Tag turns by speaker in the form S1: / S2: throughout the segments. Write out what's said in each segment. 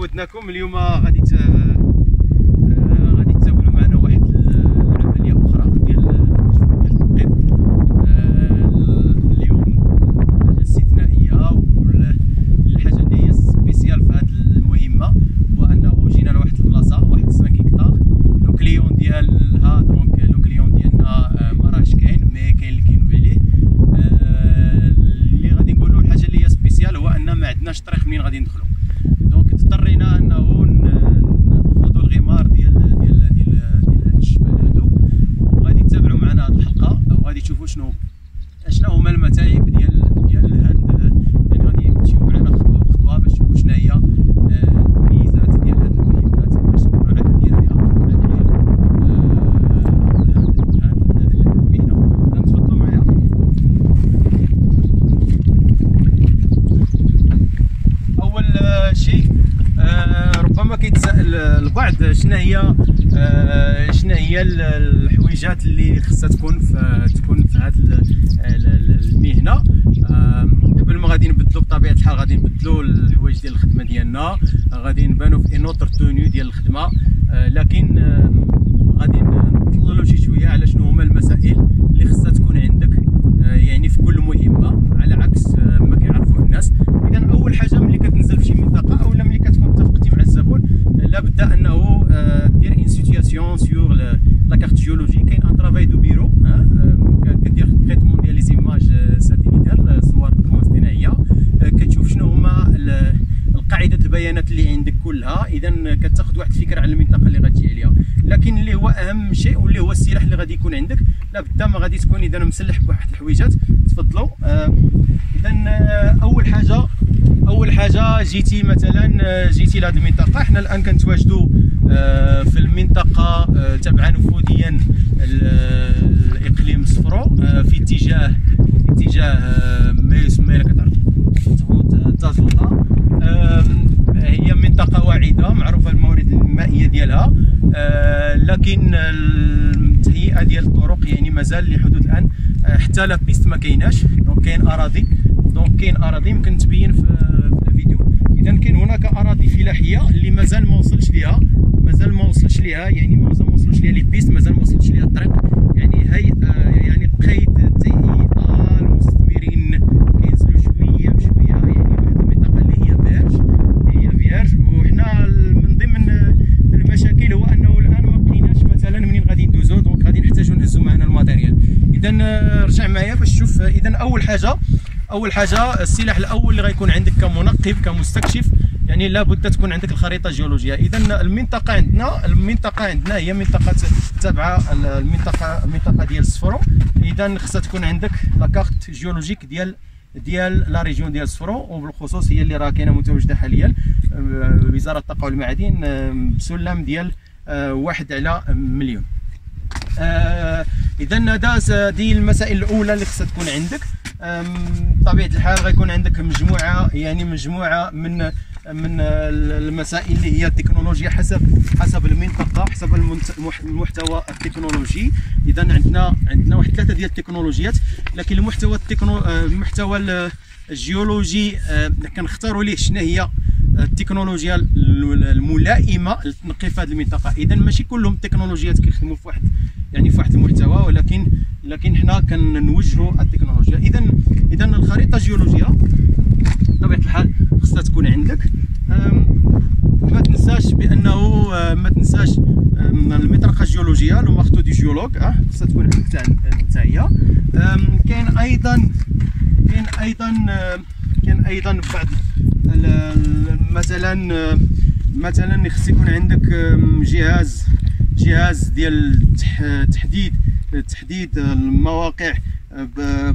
S1: عودناكم اليوم غادي تتابعوا معنا واحد العمليه اخرى ديال التنقيب. اليوم حاجه استثنائيه، والحاجه اللي هي سبيسيال في هذه المهمه هو انه جينا لواحد البلاصه، واحد 5 هكتار. لو كليون ديالها لو كليون ديالنا ما راهش كاين، مي كاين اللي كينوب عليه. اللي غادي نقولوا الحاجه اللي هي سبيسيال هو ان ما عندناش طريق منين غادي ندخلوا، دونك اضطرينا انه ناخذوا الغمار ديال هاد الجبال هادو، وغادي تتابعوا معنا هاد الحلقه وغادي تشوفوا شنو هما المتاعب ديال هاد، يعني غادي نمشيو معنا خطوه باش تشوفوا شنو هي المميزات ديال هاد المهمات باش تكونوا على ديالها هاد المهنه. نتفضلوا معايا. اول شيء ربما كيتسائل البعض شنو هي الحويجات اللي خصها تكون في هذه المهنه. قبل ما غادي نبدلوا بطبيعه الحال غادي نبدلوا الحوايج ديال الخدمه ديالنا، غادي نبانوا في انوتر تونيو ديال الخدمه، لكن غادي نطللوا شي شويه على شنو هما المسائل اللي خصها تكون عندك يعني في كل مهمه، على عكس ما كيعرفوه الناس. اذا اول حاجه ملي كتنزل في شي منطقه اولا ملي كتكون اتفقتي مع الزبون، لابد انه دير ان سيتياسيون سيغ لا كارت جيولوجي. كاين ان طرافاي دو بيرو، كدير تريتمون ديال لي زيماج ساتيليتير، صور بالقمر الاصطناعيه، كتشوف شنو هما القاعده البيانات اللي عندك كلها. اذا كتاخذ واحد الفكره على المنطقه اللي غتجي عليها. لكن اللي هو اهم شيء واللي هو السلاح اللي غادي يكون عندك، لابد ما غادي تكون اذا مسلح بواحد الحويجات. تفضلوا. اذا اول حاجه جيتي لهذه المنطقه. حنا الان كنتواجدوا في المنطقه تابعه نفوذيا الاقليم الصفرو، في اتجاه ما يسمى الا كتعرف تازوطا. هي منطقه واعده معروفه الموارد المائيه ديالها، لكن التهيئه ديال الطرق يعني مازال لحدود الان حتى لا بيست ما كايناش. دونك كاين اراضي يمكن تبين في الفيديو. اذا كاين هناك اراضي فلاحيه اللي مازال ما وصلش ليها يعني مازال ما وصلش ليها لي بيست، مازال ما وصلش ليها الطريق. يعني هي يعني قيد تهيئه المستثمرين كينزلوا شويه بشويه، يعني واحد المنطقه اللي هي فيرج. وحنا من ضمن المشاكل هو انه الان ما لقيناش مثلا منين غادي ندوزو، دونك غادي نحتاجو نهزو معنا الماتيريال. اذا رجع معايا باش تشوف. اذا اول حاجه السلاح الاول اللي غيكون عندك كمنقب كمستكشف، يعني لابد تكون عندك الخريطه الجيولوجيه. اذا المنطقه عندنا هي منطقه تابعه المنطقه ديال الصفرو. اذا خصها تكون عندك لا كارت جيولوجيك ديال لا ريجيون ديال الصفرو، وبالخصوص هي اللي راه كاينه متواجده حاليا وزاره الطاقه والمعادن بسلم ديال 1/1,000,000. اذا هذا دي المسائل الاولى اللي خصها تكون عندك. بطبيعه الحال غيكون عندك مجموعه من المسائل اللي هي التكنولوجيا حسب المنطقه، حسب المحتوى التكنولوجي. اذا عندنا واحد 3 ديال التكنولوجيات، لكن المحتوى الجيولوجي كنختاروا ليه شنو هي التكنولوجيا الملائمه للتنقيب في هذه المنطقه. اذا ماشي كلهم التكنولوجيات كيخدموا في واحد المحتوى، ولكن حنا كنوجهوا التكنولوجيا. اذا الخريطه الجيولوجيه بطبيعه الحال خصها تكون عندك. ما تنساش المطرقه الجيولوجيه لو مارتو دي جيولوج، خصها تكون عندك حتى هي. كاين ايضا بعض مثلا خص يكون عندك جهاز ديال تحديد المواقع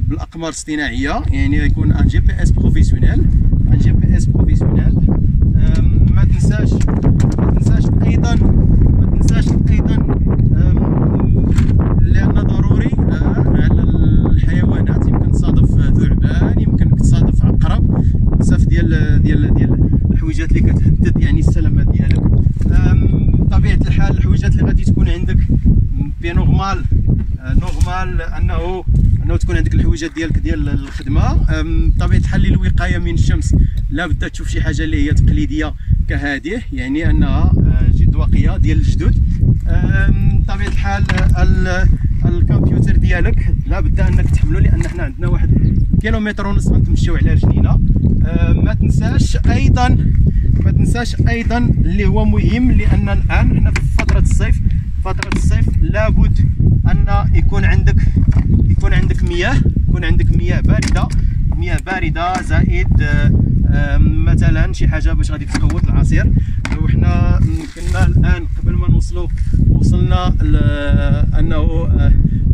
S1: بالاقمار الاصطناعيه، يعني يكون ان جي بي اس بروفيسيونيل. ما تنساش ايضا لان ضروري على الحيوانات. يمكن تصادف ذعبان، يمكن تصادف عقرب، بزاف ديال الحويجات اللي كتهدد يعني السلامه ديالك. بطبيعه الحال الحويجات اللي غادي تكون عندك بي نورمال انه انه تكون عندك الحويجات ديالك ديال الخدمه. بطبيعه الحال للوقايه من الشمس لابد تشوف شي حاجه اللي هي تقليديه كهذه، يعني انها جد واقيه ديال الجدد. بطبيعه الحال الكمبيوتر ديالك لابد انك تحملو، لان حنا عندنا واحد كيلومتر ونص غنتمشيو على رجلينا. ما تنساش ايضا اللي هو مهم، لان الان حنا في فتره الصيف. لابد ان يكون عندك مياه بارده زائد مثلا شي حاجه باش غادي تقوت العصير. وحنا كنا الان قبل ما وصلنا انه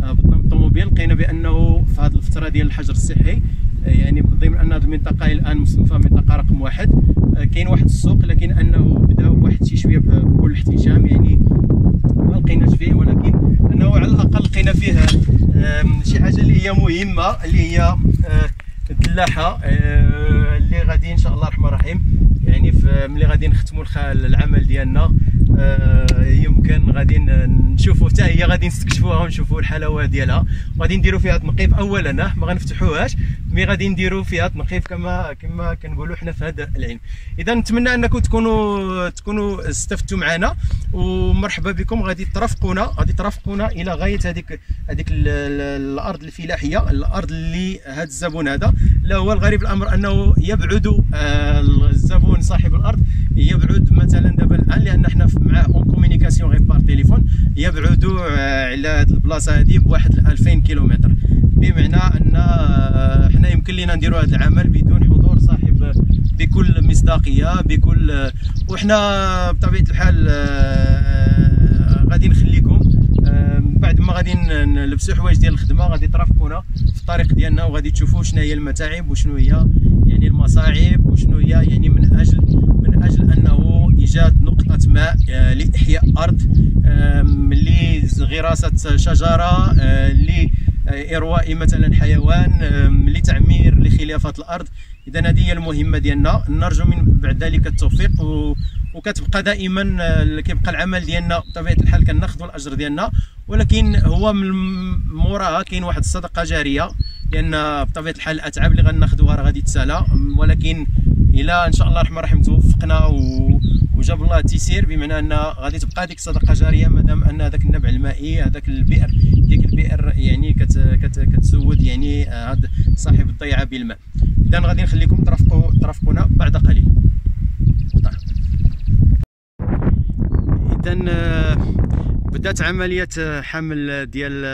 S1: بالطوموبيل لقينا بانه في هذه الفتره ديال الحجر الصحي، يعني ضمن ان هذه المنطقه الان مصنفه منطقه رقم 1. كاين واحد السوق، لكن انه بداو بواحد شي شويه بكل احتشام، يعني ما لقيناش فيه، ولكن انه على الاقل لقينا فيه شي حاجه اللي هي مهمه، اللي هي الدلاحه اللي غادي ان شاء الله الرحمن الرحيم، يعني ملي غادي نختموا العمل ديالنا يمكن غادي نشوفوا حتى هي، غادي نستكشفوها ونشوفوا الحلاوه ديالها. غادي نديروا فيها تنقيب اولا، ما غنفتحوهاش، مي غادي نديروا فيها تنقيب كما كنقولوا حنا في هذا العلم. اذا نتمنى انكم تكونوا استفدتوا معنا، ومرحبا بكم. غادي ترافقونا الى غايه هذيك الارض الفلاحيه، الارض اللي هذا الزبون هذا لا هو الغريب الامر انه يبعد الزبون صاحب الارض، يبعد مثلا دابا الان، لان حنا معاه اون كومونيكاسيون غير بار تليفون، يبعد على هذه البلاصه هذه بواحد 2000 كيلومتر، بمعنى ان حنا يمكن لنا نديروا هذا العمل بدون حضور صاحب، بكل مصداقيه، وحنا بطبيعه الحال غادي نخليكم بعد ما غادي نلبسوا حوايج ديال الخدمه، غادي ترافقونا في الطريق ديالنا، وغادي تشوفوا شنو هي المتاعب وشنو هي يعني المصاعب، وشنو هي يعني من اجل انه ايجاد نقطه ماء لاحياء ارض، لغراسه شجره، لإرواء مثلا حيوان، لتعمير لخلافات الارض. اذا هذه هي المهمه ديالنا، نرجو من بعد ذلك التوفيق، وكتبقى دائما كيبقى العمل ديالنا بطبيعه الحال كناخذوا الاجر ديالنا، ولكن هو من موراها كاين واحد الصدقه جاريه، لان بطبيعه الحال الاتعاب اللي غناخذوها راه غادي تسالى، ولكن الى ان شاء الله الرحمن الرحيم توفقنا وجاب الله التيسير، بمعنى ان غادي تبقى هذيك الصدقه جاريه، مادام ان هذاك النبع المائي، هذاك ديك البئر يعني كتزود يعني هذا صاحب الضيعه بالماء. اذا غادي نخليكم ترافقونا بعد قليل. اذا بدات عمليه حمل ديال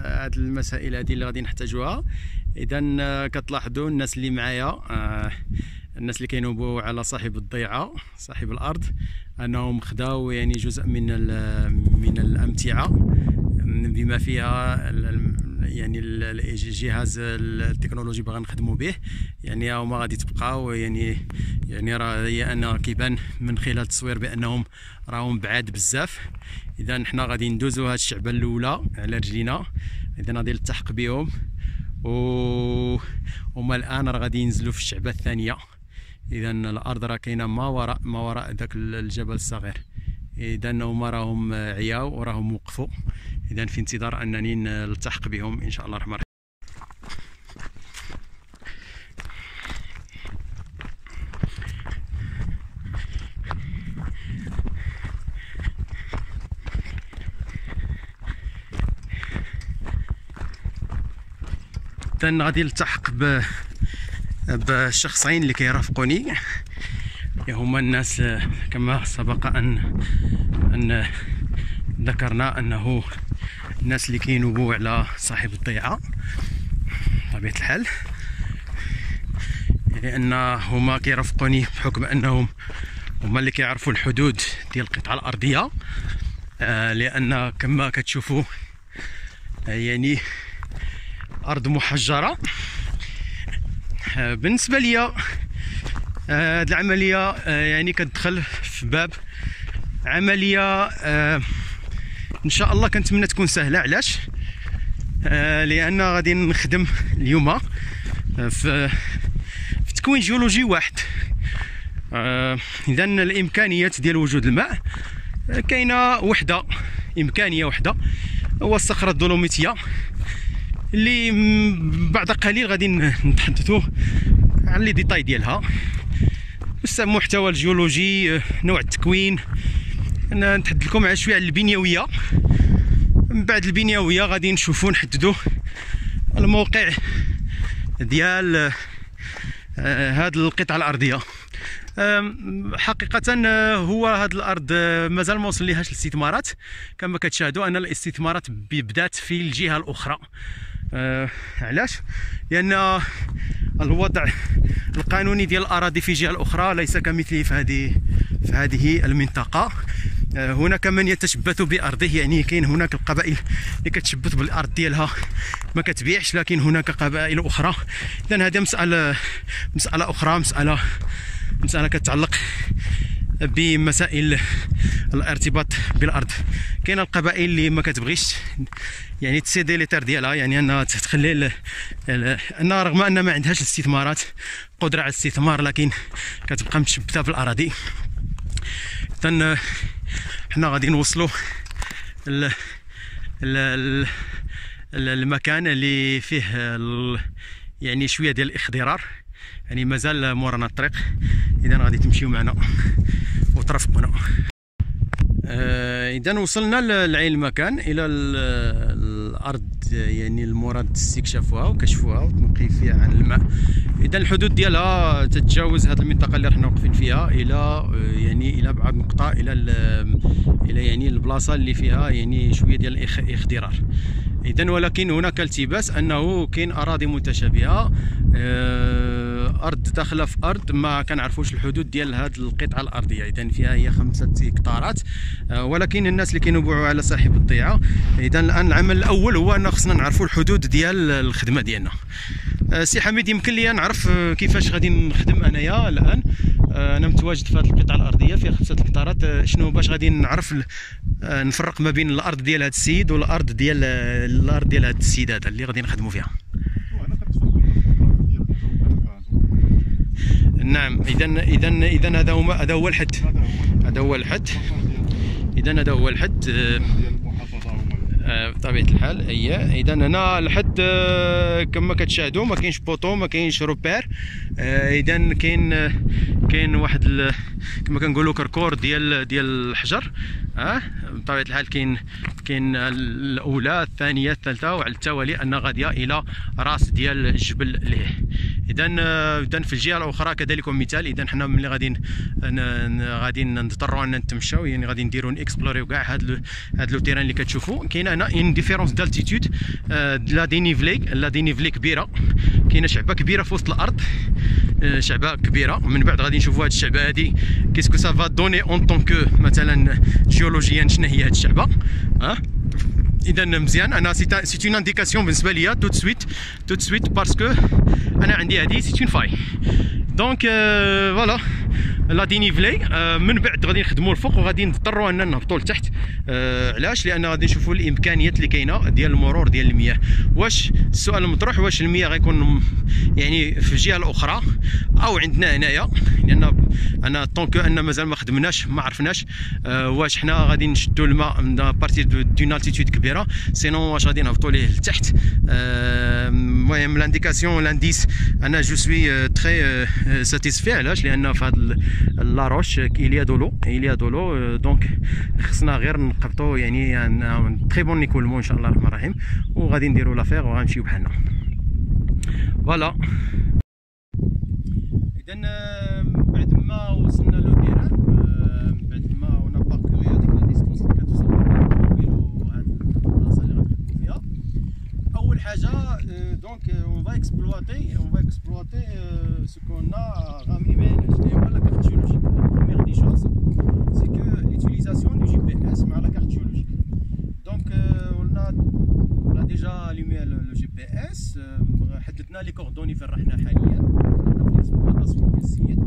S1: هاد المسائل هذه اللي غادي نحتاجوها. اذا كتلاحظوا الناس اللي معايا، الناس اللي كينوبوا على صاحب الضيعه، صاحب الارض، انهم خداو يعني جزء من الامتعه بما فيها يعني الجهاز التكنولوجي باغا نخدموا به، يعني هما غادي تبقاو يعني راه هي ان كيبان من خلال التصوير بانهم راهم بعاد بزاف. اذا حنا غادي ندوزو هاد الشعبه الاولى على رجلينا، اذا غادي نلتحق بهم، وهما الان راه غادي ينزلوا في الشعبه الثانيه. اذا الارض راه كاينه ما وراء ذاك الجبل الصغير. اذا هما راهم عياو وراهم وقفوا، اذا في انتظار انني نلتحق بهم ان شاء الله الرحمن الرحيم. غادي نلتحق بالشخصين اللي كيرافقوني، هما الناس كما سبق ان ذكرنا انه الناس اللي كينوبوا على صاحب الضيعه بطبيعه الحال، لان هما كيرافقوني بحكم انهم هما اللي كيعرفوا الحدود ديال القطعه الارضيه، لان كما كتشوفوا يعني ارض محجره. بالنسبه لي هذه العمليه يعني كتدخل في باب عمليه ان شاء الله كنتمنى تكون سهله. علاش؟ لان غادي نخدم اليوم في تكوين جيولوجي واحد. اذا الامكانيات ديال وجود الماء كاينه وحده، امكانيه وحده، هو الصخره الدولوميتيه اللي بعد قليل غادي نتحدثوا على لي ديتاي ديالها، المحتوى الجيولوجي، نوع التكوين، نتحدث لكم على شويه على البنيويه. من بعد البنيويه غادي نشوفوا نحددوا الموقع ديال هذه القطعه الارضيه. حقيقه هو هذه الارض مازال ما وصل ليهاش الاستثمارات، كما كتشاهدوا ان الاستثمارات بدات في الجهه الاخرى. علاش؟ لان الوضع القانوني ديال الاراضي في الجهه الاخرى ليس كمثله في هذه المنطقه. هناك من يتشبث بارضه، يعني كاين هناك القبائل اللي كتشبث بالارض ديالها ما كتبيعش، لكن هناك قبائل اخرى. اذا هذه مساله اخرى، مساله كتعلق بمسائل الارتباط بالارض. كاين القبائل اللي ما كتبغيش يعني تسيدي لي تير ديالها، يعني انها تخلي انها رغم ان ما عندهاش الاستثمارات قدره على الاستثمار، لكن كتبقى متشبثه في الاراضي. اذا حنا غادي نوصلوا المكان اللي فيه يعني شويه ديال الاخضرار، يعني مازال مورانا الطريق. اذا غادي تمشيو معنا وترافقونا. اذا وصلنا لعين المكان، الى الارض يعني المراد استكشافها وكشفها والتنقيب فيها عن الماء. اذا الحدود ديالها تتجاوز هذه المنطقه اللي رانا واقفين فيها الى بعض نقطه الى يعني البلاصه اللي فيها يعني شويه ديال الاخضرار. اذا ولكن هناك التباس انه كاين اراضي متشابهه، ارض داخله في ارض، ما كنعرفوش الحدود ديال هذه القطعه الارضيه. اذا فيها هي 5 هكتارات، ولكن الناس اللي كينوبوا على صاحب الضيعه. اذا الان العمل الاول هو ان خصنا نعرفوا الحدود ديال الخدمه ديالنا. سي حميد، يمكن لي نعرف كيفاش غادي نخدم انايا الان؟ انا متواجد في هذه القطعه الارضيه فيها 5 هكتارات. شنو باش غادي نعرف نفرق ما بين الارض ديال هذا السيد والارض ديال هذا السيد هذا اللي غادي نخدموا فيها؟ نعم. اذا هذا هو الحد. اذا هذا هو الحد بطبيعه الحال. اذا هنا الحد كما كتشاهدوا ما كاينش بوطو، ما كاينش روبير. اذا كاين واحد كما كنقولوا كركور ديال الحجر. بطبيعه الحال كاين الاولى، الثانيه، الثالثه، وعلى التوالي ان غاديه الى راس ديال الجبل ليه. اذا في الجهه الاخرى كذلك مثال. اذا حنا ملي غادي نضطروا ان نتمشاو، يعني غادي نديروا اكسبلوريو كاع هاد لو تيران اللي كتشوفوا. كاين هنا ان ديفيرونس دالتيتود، لا دينيفلي كبيره، كاينه شعبه كبيره في وسط الارض، شعبه كبيره. ومن بعد غادي نشوفوا هاد الشعبه هادي كيسكو سا فا دوني اون طونكو مثلا جيولوجيا شنو هي هاد الشعبه. اذا مزيان، انا سي اون انديكاسيون بالنسبه ليا تو سويت باسكو انا عندي هذه سي اون فاي. دونك فوالا لا دينيفلي. من بعد غادي نخدموا الفوق وغادي نضطروا اننا نهبطوا لتحت. علاش؟ لان غادي نشوفوا الامكانيات اللي كاينه ديال المرور ديال المياه. واش السؤال المطروح، واش المياه غيكون يعني في الجهه الاخرى او عندنا هنايا؟ لان انا طونكو ان مازال ما خدمناش، ما عرفناش واش حنا غادي نشدوا الماء من بارتي دون التيتود كبيره، سينون واش غادي نهبطوا ليه لتحت. المهم لانديكاسيون لانديس انا جو سوي تري ساتيسفي. علاش؟ لان في هذا لاروش إليا دولو دونك خصنا غير نقبطوا يعني ان تري بون نيكولمون ان شاء الله الرحمن الرحيم، وغادي نديروا لافير وغنمشيو بحالنا. فوالا. اذا بعد ما وصلنا لو تيران، بعد ما اون باركوري هذيك لا ديستونس اللي كتوصل بين هاد البلاصه اللي غنخدموا فيها، اول حاجه دونك اون فا اكسبلواتي ce qu'on a ramené. شنو هو لا كارت جيولوجيك؟ première des choses c'est que l'utilisation du GPS مع la carte géologique. donc on a déjà allumé le GPS. حددنا لي كوردوني فين رحنا حاليا. حنا في اكسبلواتاسيون ديال السيد،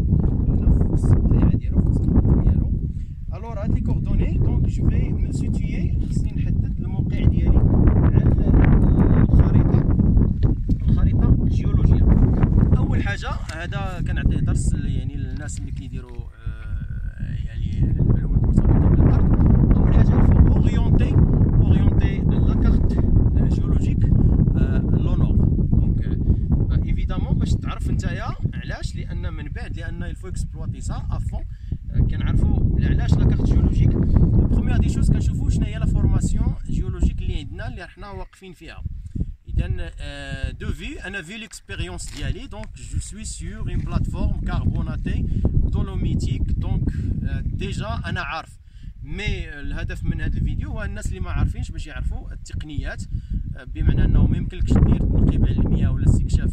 S1: حنا في وسط الضيعه ديالو، في وسط الارض ديالو. الوغ هاد لي كوردوني دونك جو في مو سيتيي، خصني نحدد الموقع ديالي على الخريطه الجيولوجيه. اول حاجه هذا كنعطيه درس يعني للناس اللي كيديروا يعني العلوم المرتبطه بالارض. اول حاجه اورينتي لا شويه. علاش؟ لان من بعد لان الفو اكسبلواتي سا افون. كنعرفوا علاش لا كارت جيولوجيك. بروميير دي شوز كنشوفوا شنو هي لا فورماسيون جيولوجيك اللي عندنا اللي حنا واقفين فيها. اذا دو في انا في ليكسبيريونس ديالي دونك جو سوي سور اون بلاتفورم كاربوناتي دولوميتيك دونك ديجا انا عارف. مي الهدف من هذا الفيديو هو الناس اللي ما عارفينش باش يعرفوا التقنيات، بمعنى انه ما يمكنلكش دير تنقيب على المياه ولا استكشاف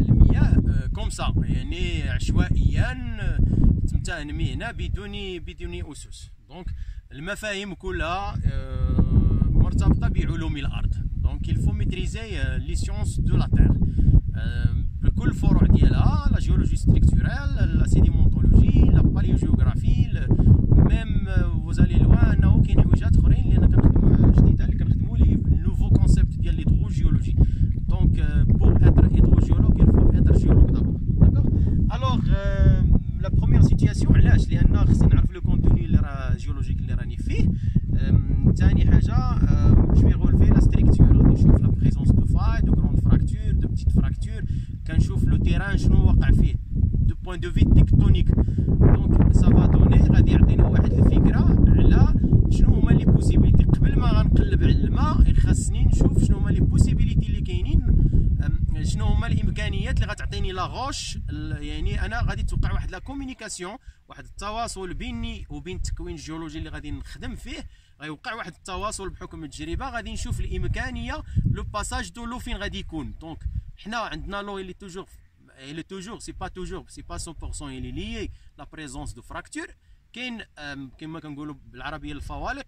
S1: المياه كوم سا، يعني عشوائيا تمتهن هنا بدون اسس. دونك المفاهيم كلها مرتبطه بعلوم الارض. دونك il faut maîtriser les sciences de la terre بكل الفروع ديالها، لا جيولوجي ستركتورال، لا سيديمونتولوجي، لا باليوجيوغرافي، ميم فوزالي لوا انه كاين حويجات اخرين اللي انا كنخدموا جديده اللي كنخدموا لي نوفو كونسيبت ديال ليدروجيولوجي. دونك بور اتر هيدروجيولوج il faut être géologue d'abord. داكوغ الوغ لا بروميير سيتياسيون علاش؟ لان خصني نعرف لو كونتوني اللي راه جيولوجيك اللي راني فيه. ثاني حاجه جو في غولفي لا ستركتور، غادي نشوف لا بريزونس دو فاي دو غروند فراكتور دو بتيت فراكتور، كنشوف لو تيران شنو واقع فيه دو بوين دو في تكتونيك. دونك سا فا دوني غادي يعطينا واحد الفكره على شنو هما لي بوسيبيليتي. قبل ما غنقلب على الماء خاصني نشوف شنو هما لي بوسيبيليتي اللي كاينين، شنو هما الامكانيات اللي غتعطيني لا غوش. يعني انا غادي توقع واحد لا كومونيكاسيون، واحد التواصل بيني وبين التكوين الجيولوجي اللي غادي نخدم فيه. غيوقع واحد التواصل بحكم التجربه، غادي نشوف الامكانيه لو باساج دو لو فين غادي يكون. دونك حنا عندنا لو اللي توجور سي با 100% اللي ليي لا بريزونس دو فراكتور. كاين كما كنقولوا بالعربيه الفوالق،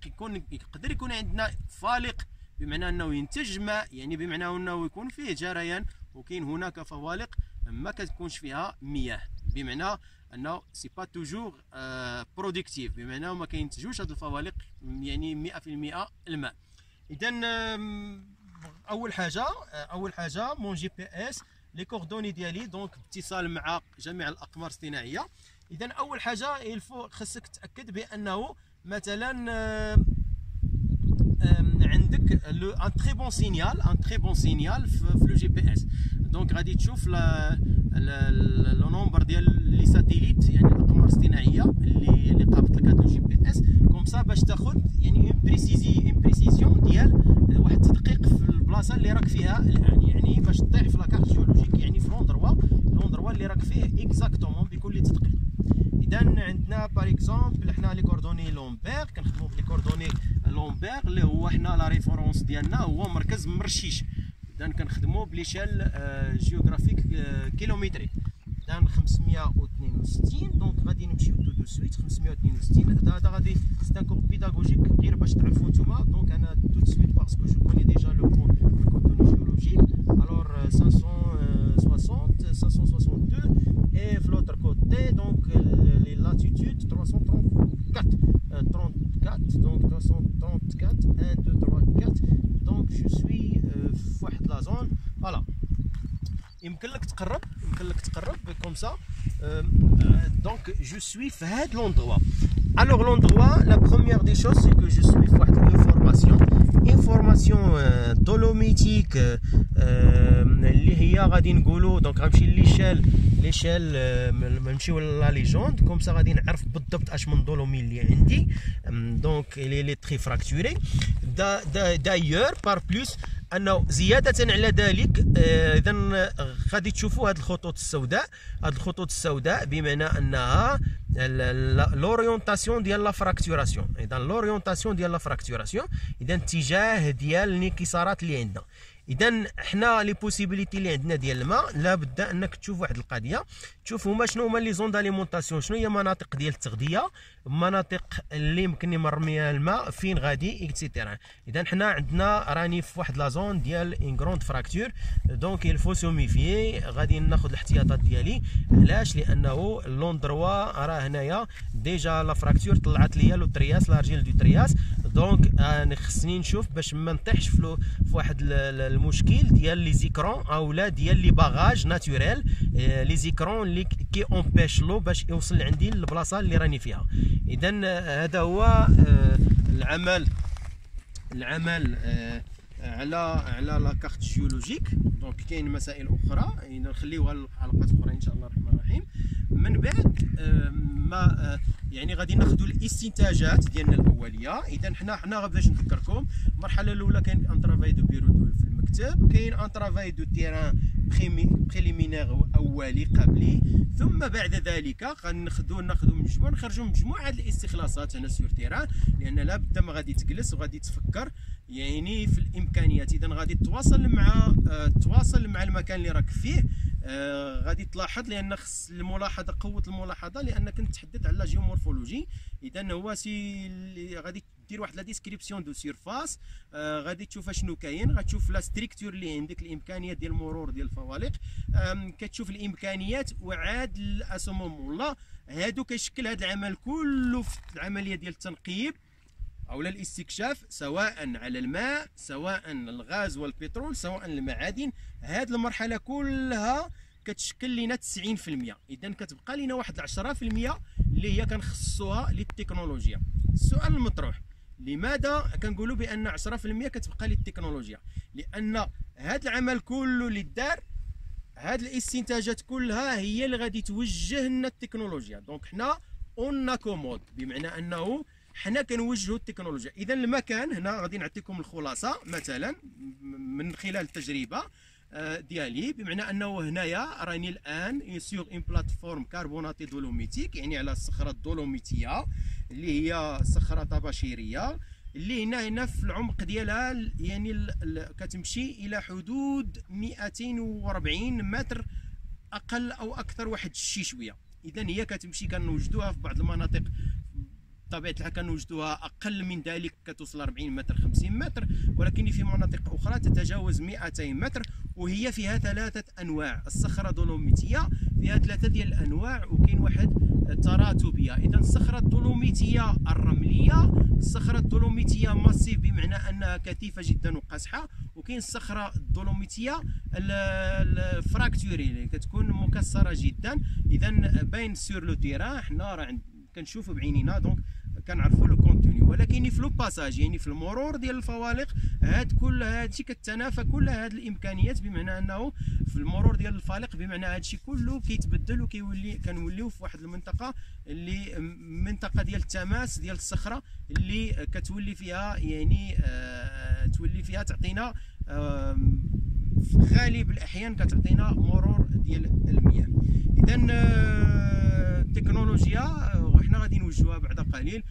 S1: يقدر يكون عندنا فالق بمعنى انه ينتج ماء، يعني بمعنى انه يكون فيه جريان، وكاين هناك فوالق ما كتكونش فيها مياه، بمعنى انه سي با توجور برودكتيف، بمعنى ما كينتجوش هاد الفوالق يعني 100% الماء. اذا اول حاجه مون جي بي اس لي كوردوني ديالي، دونك باتصال مع جميع الاقمار الاصطناعيه. اذا اول حاجه خصك تاكد بانه مثلا عندك ان تري بون سينيال في لو جي بي اس. دونك غادي تشوف لو نومبر ديال لي ساتيليت، يعني الاقمار الاصطناعيه اللي قابلت لك هذا الجي بي اس كوم سا باش تاخذ يعني اون بريسيزيون ديال واحد التدقيق في البلاصه اللي راك فيها الان، يعني باش تطيح في لاكارت جيولوجيك، يعني في لوندروا اللي راك فيه اكزاكتومون بكل تدقيق. اذا عندنا باغ اكزومبل حنا لي كوردوني لومبير، كنخدموا بلي كوردوني لومبير اللي هو حنا لا ريفيرونس ديالنا هو مركز مرشيش. اذا كنخدموا بليشال جيوغرافيك كيلومتري. اذا 562 دونك غادي نمشيو تو دو سويت 562. هذا غادي سي ان كور بيداغوجيك غير باش تعرفوا نتوما. دونك انا تو دو سويت باسكو جو كوني ديجا لو كونتوني جيولوجيك. الور 560 562 et في l'autre côté donc les latitudes 334 donc 334 1 2 3 4. donc je suis في واحد لا زون فوالا. يمكن لك تقرب كوم سا. دونك جو سوي في هاد لوندروا. الوغ لوندروا لا بروميير دي شوز سي كو جو سوي في واحد انفورماسيون دولوميتيك اللي هي غادي نقولوا دونك غنمشي ليشال نمشيو لا ليجوند كوم سا غادي نعرف بالضبط اش من دولومي اللي عندي. دونك لي تري فراكتوري دايور بار بلوس انه زياده على ذلك. اذا غادي تشوفوا هذه الخطوط السوداء بمعنى انها لوريونتاسيون ديال لا فراكتوراسيون. اذا لوريونتاسيون ديال لا فراكتوراسيون، اذا اتجاه ديال الانكسارات اللي عندنا. اذا حنا لي بوسيبيليتي اللي عندنا ديال الماء لابد انك تشوف واحد القضيه، تشوف هما شنو هما لي زون داليمونطاسيون، شنو هي مناطق ديال التغذيه، مناطق اللي يمكن يمر منها الماء، فين غادي اكسيتيرا. اذا حنا عندنا راني في واحد لا زون ديال ان غروند فراكتور. دونك il faut سوميفيي، غادي ناخذ الاحتياطات ديالي. علاش؟ لانه لوندروا راه هنايا ديجا لا فراكتور طلعت ليا لو ترياس لارجيل دو ترياس. دونك انا خصني نشوف باش ما نطيحش في واحد المشكل ديال لي زيكرون اولا ديال لي باغاج ناتوريل، لي زيكرون اللي كي امبيش لو باش يوصل عندي للبلاصه اللي راني فيها. اذا هذا هو العمل على لا كارت جيولوجيك. دونك كاين مسائل اخرى نخليوها لحلقات اخرى ان شاء الله الرحمن الرحيم. من بعد ما يعني غادي ناخذوا الاستنتاجات ديالنا الاوليه. اذا حنا باش نذكركم المرحله الاولى كاين ان ترافاي دو بيرو في المكتب، كاين ان ترافاي دو تيران بريليمينير اولي قبلي، ثم بعد ذلك غناخذوا مجموعه نخرجوا مجموعه الاستخلاصات هنا سور تيران، لان لابد ما غادي تجلس وغادي تفكر يعني في الامكانيات. اذا غادي تواصل مع المكان اللي راك فيه. غادي تلاحظ لان خص الملاحظه، قوه الملاحظه، لانك نتحدث على لا جيومورفولوجي. اذا هو غادي دير واحد لا ديسكريبسيون دو سيرفاس، غادي تشوف شنو كاين، غتشوف لا ستركتور اللي عندك، الامكانيات ديال المرور ديال الفوالق، كتشوف الامكانيات. وعاد الاسومون والله هادو كيشكل هذا العمل كله في العمليه ديال التنقيب او الاستكشاف، سواء على الماء، سواء الغاز والبترول، سواء المعادن. هذه المرحله كلها كتشكل لنا 90%. اذا كتبقى لنا واحد 10% اللي هي كنخصوها للتكنولوجيا. السؤال المطروح، لماذا كنقولوا بان 10% كتبقى للتكنولوجيا؟ لان هذا العمل كله اللي دار، هذه الاستنتاجات كلها هي اللي غادي توجه لنا التكنولوجيا. دونك حنا اون كومود، بمعنى انه حنا كنوجهوا التكنولوجيا. اذا المكان هنا غادي نعطيكم الخلاصه مثلا من خلال التجربه ديالي، بمعنى انه هنايا راني الان سيغ اون بلاتفورم كربوناتي دولوميتيك، يعني على الصخره الدولوميتيه اللي هي صخره طباشيريه، اللي هنا في العمق ديالها يعني كتمشي الى حدود 240 متر اقل او اكثر واحد شي شويه. اذا هي كتمشي، كنوجدوها في بعض المناطق بطبيعه الحال كنوجدوها اقل من ذلك، كتوصل 40 متر 50 متر، ولكن في مناطق اخرى تتجاوز 200 متر. وهي فيها 3 انواع. الصخره الدولوميتيه فيها 3 ديال الانواع، وكاين واحد تراتبيه. اذا الصخره الدولوميتيه الرمليه، الصخره الدولوميتيه ماسيف بمعنى انها كثيفه جدا وقاصحه، وكاين الصخره الدولوميتيه الفراكتوري اللي كتكون مكسره جدا. اذا باين سور لو تيران حنا راه كنشوفوا بعينينا، دونك كنعرفوا لو كونتوني. ولكن في لو باساج، يعني في المرور ديال الفوالق، كل هادشي كتنافى كل هاد الامكانيات، بمعنى انه في المرور ديال الفالق بمعنى هادشي كله كيتبدل كنوليو في واحد المنطقه اللي منطقه ديال التماس ديال الصخره، اللي كتولي فيها يعني تولي فيها تعطينا في غالب الاحيان كتعطينا مرور ديال المياه. اذا التكنولوجيا وحنا غادي نوجهوها بعد قليل،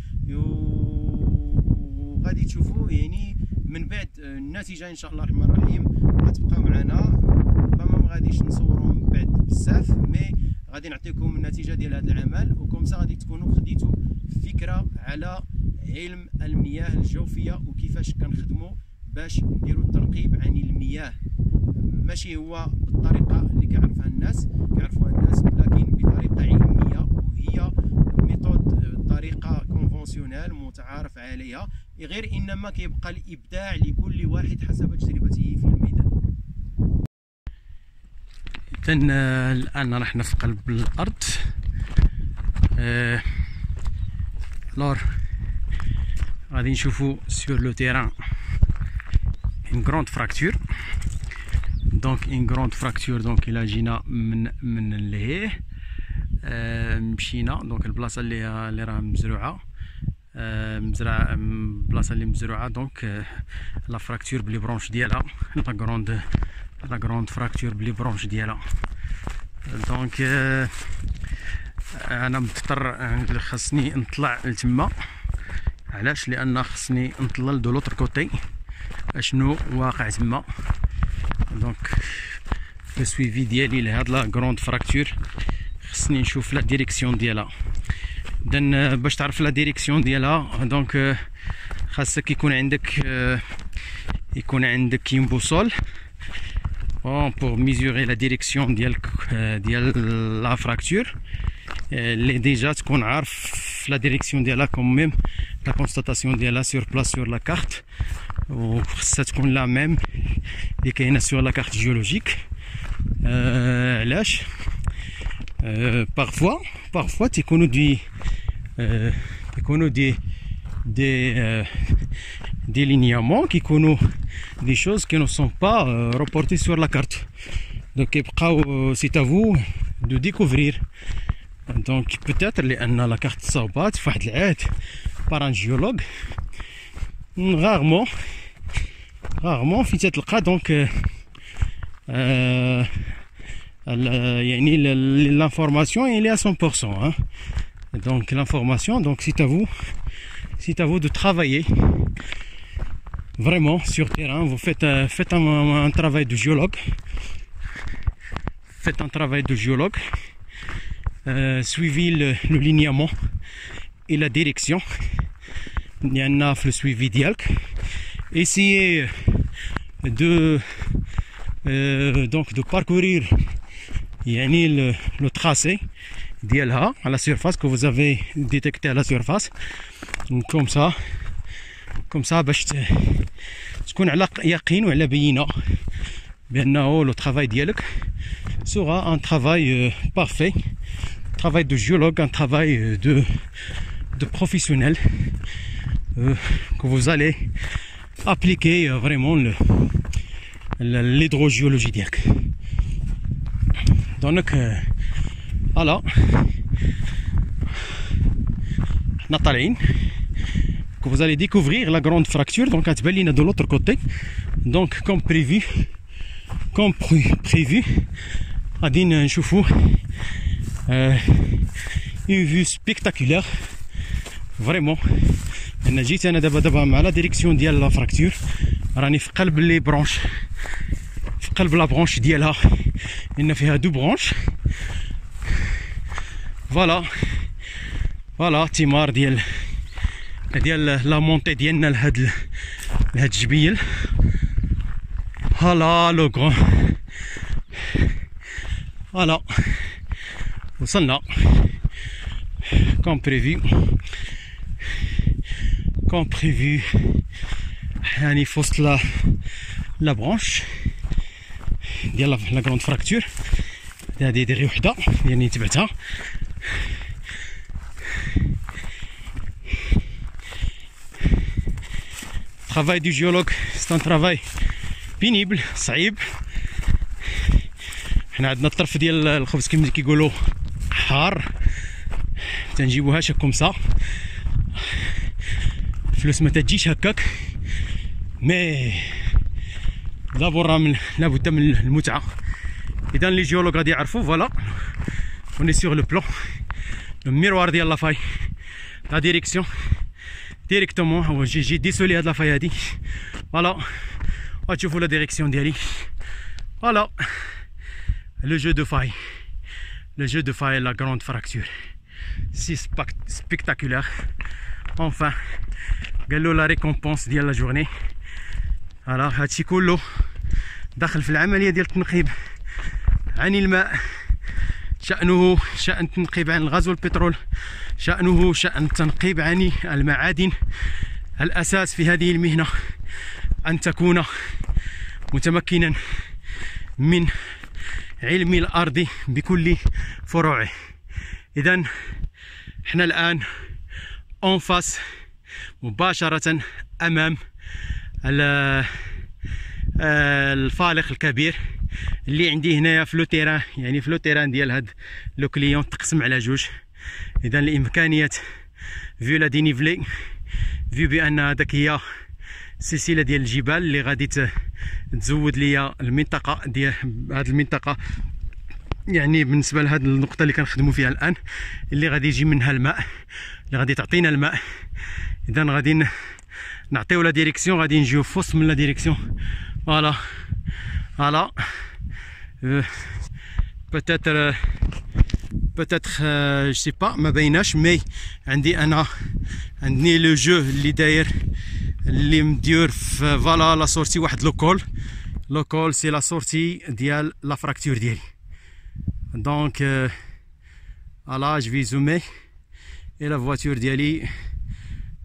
S1: وغادي تشوفوا يعني من بعد النتيجه ان شاء الله الرحمن الرحيم. غتبقاو معنا، ربما ما غاديش نصوروا من بعد بزاف، مي غادي نعطيكم النتيجه ديال هذا العمل، وكمسا غادي تكونوا خديتوا فكره على علم المياه الجوفيه وكيفاش كنخدموا باش نديروا الترقيب عن المياه. ماشي هو بالطريقه اللي كيعرفوها الناس، لكن بطريقه علميه، وهي ميثود طريقه كونفونسيونيل متعارف عليها، غير انما كيبقى الابداع لكل واحد حسب تجربته في الميدان. الان رحنا في قلب الارض. لور غادي نشوفوا سور لو تيران une grande fracture. Donc une grande fracture. Donc الى جينا من لهيه مشينا دونك البلاصه اللي راه مزروعه، البلاصه اللي مزروعه. دونك لا فراكتور بلي برونش ديالها، لا غروند فراكتور بلي برونش ديالها. دونك انا مضطر خاصني نطلع لتما. علاش؟ لان خاصني نطلع دو لوطر كوتي اشنو واقع تما. دونك لو سويفي ديالي لهاد لا غروند فراكتور خصني نشوف لا ديريكسيون ديالها. اذا باش تعرف لا ديريكسيون ديالها، دونك خاصك يكون عندك اون بوصول pour mesurer la direction ديال لا فراكتور، اللي ديجا تكون عارف لا ديريكسيون ديالها كوم ميم لا كونستاتاسيون ديالها سور بلاص سور لا كارت، وخصها تكون لا ميم اللي كاينه سور لا كارت جيولوجيك. علاش؟ parfois تيكونوا دي لينيامون كيكونوا des choses qui ne sont pas reportées sur la carte. Donc c'est à vous de découvrir. Donc peut-être la carte صوبات في واحد العهد par un géologue. Rarement في تلقى donc l'information elle est à 100%, hein. Donc l'information, donc c'est à vous de travailler vraiment sur terrain. Vous faites un travail de géologue. Faites un travail de géologue. Suivez le linéament et la direction. Il y en a le suivi dialc. Essayez de parcourir le tracé ديالها à la surface que vous avez détecté à la surface. Comme ça باش تكون على يقين وعلى بينة بأنه le travail ديالك sera un travail parfait, un travail de géologue, un travail de professionnel que vous allez appliquer vraiment l'hydrogéologie ديالك. Donc voilà, que vous allez découvrir la grande fracture. Donc de l'autre côté, donc comme prévu غادي نشوفوا une vue spectaculaire vraiment. انا جيت دابا مع لا ديريكسيون ديال لا فراكتور، راني في قلب لي برونش، في قلب لا برونش ديالها، لان فيها دو برونش. فوالا تيمار ديال لا مونتي ديالنا لهاد الجبيل. هلا لو غران، فوالا وصلنا كوم بريفي يعني في وسط لا برونش ديال لا غروند فراكتور. هادي ديري وحده يعني تبعتها. Travail du géologue, c'est un travail pénible, صعيب. حنا عندنا الطرف ديال الخبز كما كيقولوا حار، تنجيبوهاش كوم سا، فلوس ما تجيش هكاك. مي دابور لابد من المتعه. اذا لي جيولوج غادي يعرفوا. فوالا اوني سور لو بلان، لو ميروار ديال لا فاي، لا ديريكسيون ديريكتومون. هو جي ديسولي هاد لا فاي هادي. فوالا غتشوفوا لا ديريكسيون ديالي. فوالا le jeu de faille, la grande fracture, si spectaculaire. Enfin قالوا la récompense ديال la journée. voilà هادشي كله داخل في العمليه ديال التنقيب عن الماء. شأن التنقيب عن الغاز والبترول، شأن التنقيب عن المعادن. الأساس في هذه المهنة أن تكون متمكنا من علم الأرض بكل فروعه. إذن احنا الآن أنفاس مباشرة أمام الفالق الكبير اللي عندي هنايا في لو تيران، يعني في لو تيران ديال هاد لو كليون تقسم على جوج. إذن الإمكانيات فيو لا دينيفلي، فيو بأن هاداك هي سلسلة ديال الجبال اللي غادي تزود ليا المنطقة ديال هاد المنطقة، يعني بالنسبة لهاد النقطة اللي كنخدموا فيها الآن، اللي غادي يجي منها الماء، اللي غادي تعطينا الماء. إذا غادي نعطيو لا ديريكسيون، غادي نجيو في وسط من لا ديريكسيون. فوالا بوتيتر جو سي با ما بايناش، مي عندي لو جو اللي داير اللي مديور في فوالا لا سورتي واحد لوكول سي لا سورتي ديال لا فراكتور ديالي. دونك فوالا جو في زومي اي لا فواتور ديالي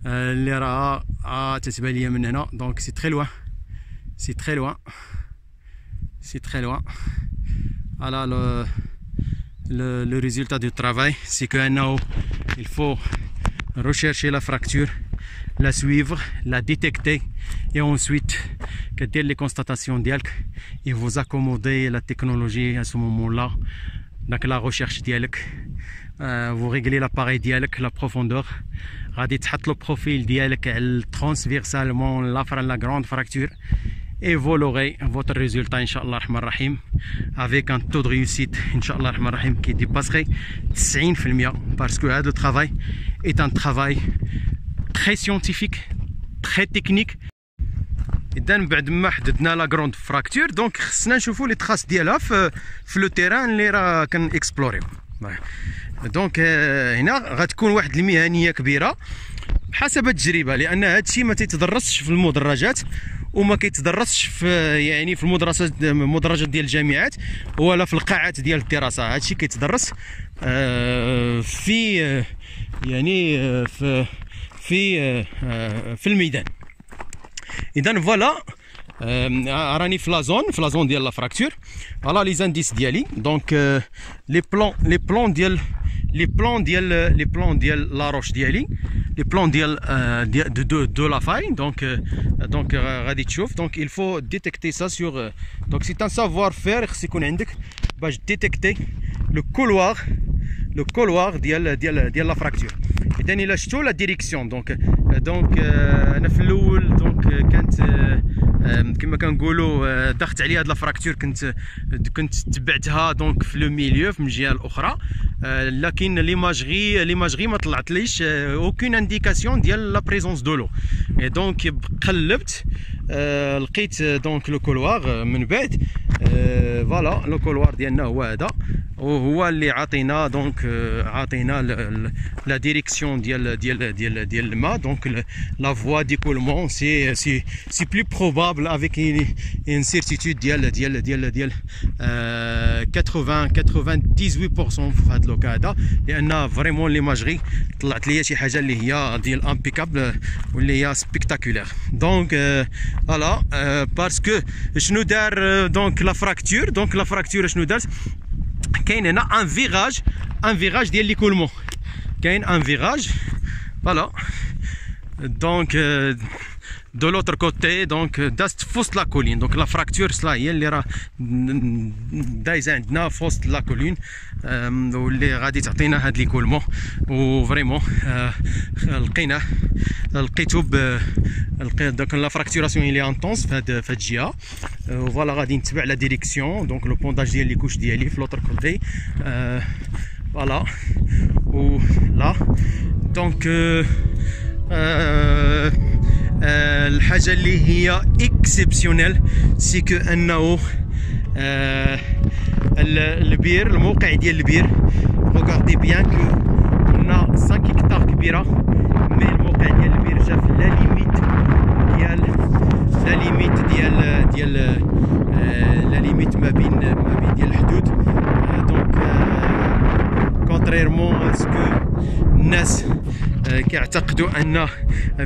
S1: اللي راها تتبان ليا من هنا. دونك سي تري لوان، سي تري لوان. فوالا le résultat du travail, c'est que il faut rechercher la fracture, la suivre, la détecter et ensuite كدير لي كونستاتاسيون ديالك et vous accommoder la technologie à ce moment-là. Donc la recherche ديالك vous réglez l'appareil ديالك la profondeur غادي تحط le profil ديالك transversalement la grande fracture et vous aurez votre résultat Inch'Allah Rahman Rahim avec un taux de réussite Inch'Allah Rahman Rahim qui dépasserait 90% parce que le travail est un travail très scientifique, très technique. إذا بعد ما حددنا لا غروند فراكتور دونك خصنا نشوفوا لي تراس ديالها في لو تيران اللي راه كنكسبلوريو. دونك هنا غتكون واحد المهنيه كبيره بحسب التجربه لان هذا الشيء ما تيتدرسش في المدرجات وما كيتدرسش في يعني في المدرجات ديال الجامعات ولا في القاعات ديال الدراسه. هذا الشيء كيتدرس في يعني في الميدان. اذا فوالا راني في لا زون ديال لا فراكتور. فوالا لي زانديس ديالي دونك لي بلون ديال لا روش ديالي لي بلون ديال دو لا فاي. دونك غادي تشوف دونك il faut détecter ça sur donc c'est un savoir faire خص يكون عندك باش ديتيكتي لو كولوار ديال لا فراكتور. اذا الا شفتوا لا ديريكسيون دونك انا في الاول دونك كانت كما كنقولوا ضغط عليا هاد لا فراكتور كنت تبعتها دونك في لو ميليو في الجهه الاخرى لكن ليماجري ما طلعتليش اوكين انديكاسيون ديال لا بريزونس دو لو. اي دونك قلبت لقيت دونك لو كولوار من بعد فوالا لو كولوار ديالنا هو هذا وهو اللي عطينا دونك عطينا لا ديريكسيون ديال الماء. دونك لا فوا ديكولمون سي بلو بروبابل افيك ان سيرتيتود ديال 98% في هذا اللوكا هذا لان فريمون ليماجري طلعت ليا شي حاجه اللي هي ديال امبيكابل واللي هي سبيكتاكولير. دونك فوالا باسكو شنو دار دونك لا فراكتور. دونك لا فراكتور شنو دارت كاين هنا ان فيراج ديال ليكولمون كاين ان فيراج فوالا دونك دو لوتر كوتي دونك دازت فوسط لا كولين. دونك لا فراكتور صلا هي اللي راه دايزه عندنا فوسط لا كولين واللي غادي تعطينا هاد ليكولمون وفريمون لقيتو دونك لا فراكتوراسيون اللي انطونس في هاد الجهه وفوالا غادي نتبع لا ديريكسيون دونك لو بونداج ديال لي كوش ديالي في لوتر كوتي فوالا و لا دونك الحاجه اللي هي اكسبسيونيل سي كو انه البير الموقع ديال البير ريغاردي بيان كو قلنا 5 هكتار كبيره مي الموقع ديال البير جا في لا ليميت ما بين ديال الحدود. دونك كونتريرمون اسكو الناس كيعتقدوا ان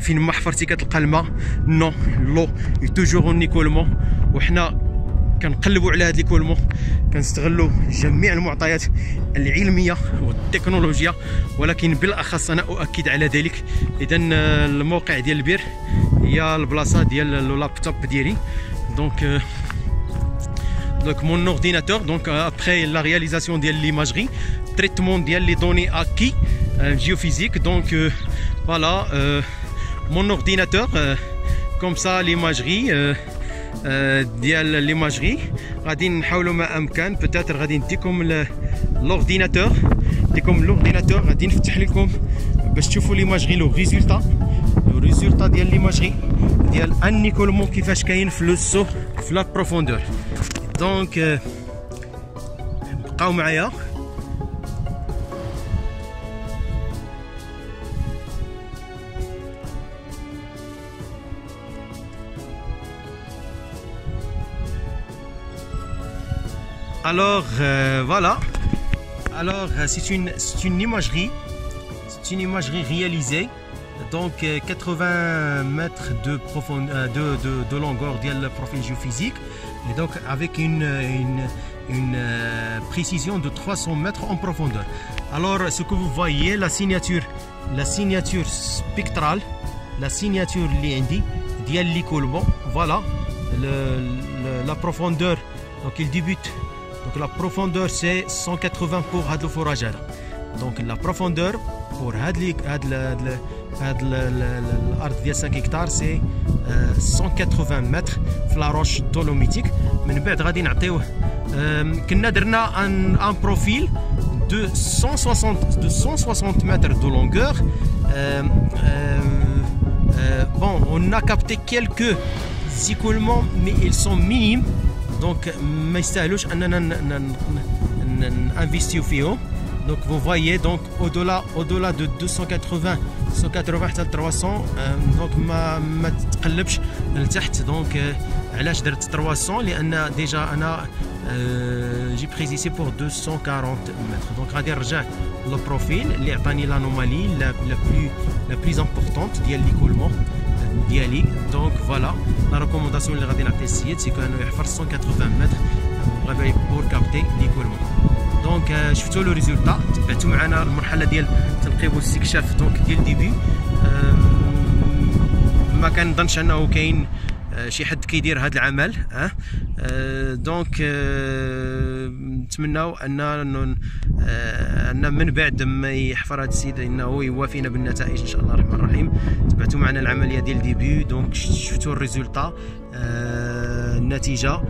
S1: فين ما حفرتي كتلقى الماء نو لو توجور نيكولمون وحنا كنقلبوا على هاد ليكولمون كنستغلوا جميع المعطيات العلميه والتكنولوجيا ولكن بالاخص انا اؤكد على ذلك. اذا الموقع ديال البير هي البلاصه ديال اللابتوب ديالي. دونك mon ordinateur donc après la réalisation de l'imagerie traitement de les données acquis géophysiques donc voilà mon ordinateur comme ça l'imagerie ديال l'imagerie غادي نحاولوا ما امكن peut-être غادي نديكم l'ordinateur غادي نفتح لكم باش تشوفوا l'imagerie لو ريزولتا ديال l'imagerie ديال ان نيكولمون كيفاش كاين في لو سو في لا بروفوندور. دونك بقاو معايا. Alors voilà. Alors c'est une imagerie réalisée donc 80 mètres de profondeur de longueur de profil géophysique et donc avec une précision de 300 mètres en profondeur. Alors ce que vous voyez la signature spectrale, la signature اللي عندي ديال ليكولمون voilà la profondeur, donc il débute, donc la profondeur c'est 180 pour هذا الفراج هذا. donc la profondeur pour الارض ديال 5 هكتار سي 180 متر في لا روش دولوميتيك. من بعد غادي نعطيوه كنا درنا ان بروفيل de 160 mètres de longueur. Bon, on a capté quelques écoulements, mais ils sont minimes, donc ما يستاهلوش اننا نinvestir فيهم. Donc vous voyez, donc au-delà de 180 حتى 300 donc ما تقلبش لتحت. donc علاش درت 300 لان ديجا انا جي بريز ici pour 240 متر. donc غادي نرجع للبروفيل اللي عطاني لانومالي لا بلوز امبورطونت ديال ليكولمون ديالي. donc voilà لا ريكومونداسيون اللي غادي نعطي السيد سي كانو يحفر 180 متر بور كابتي ليكولمون. دونك شفتوا لو ريزولتا، تبعتوا معنا المرحله ديال التنقيب والاستكشاف دونك ديال ديبي. ما كنظنش انه كاين شي حد كيدير هذا العمل. دونك نتمناو ان من بعد ما يحفر هذا السيد انه يوافينا بالنتائج ان شاء الله الرحمن الرحيم. تبعتوا معنا العمليه ديال ديبي، دونك شفتوا الريزولتا النتيجه.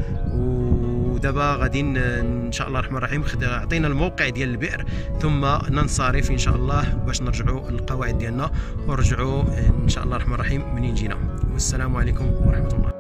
S1: ودابا غادي ان شاء الله الرحمن الرحيم عطينا الموقع ديال البئر ثم ننصرف ان شاء الله باش نرجعوا للقواعد ديالنا ونرجعوا ان شاء الله الرحمن الرحيم منين جينا. والسلام عليكم ورحمه الله.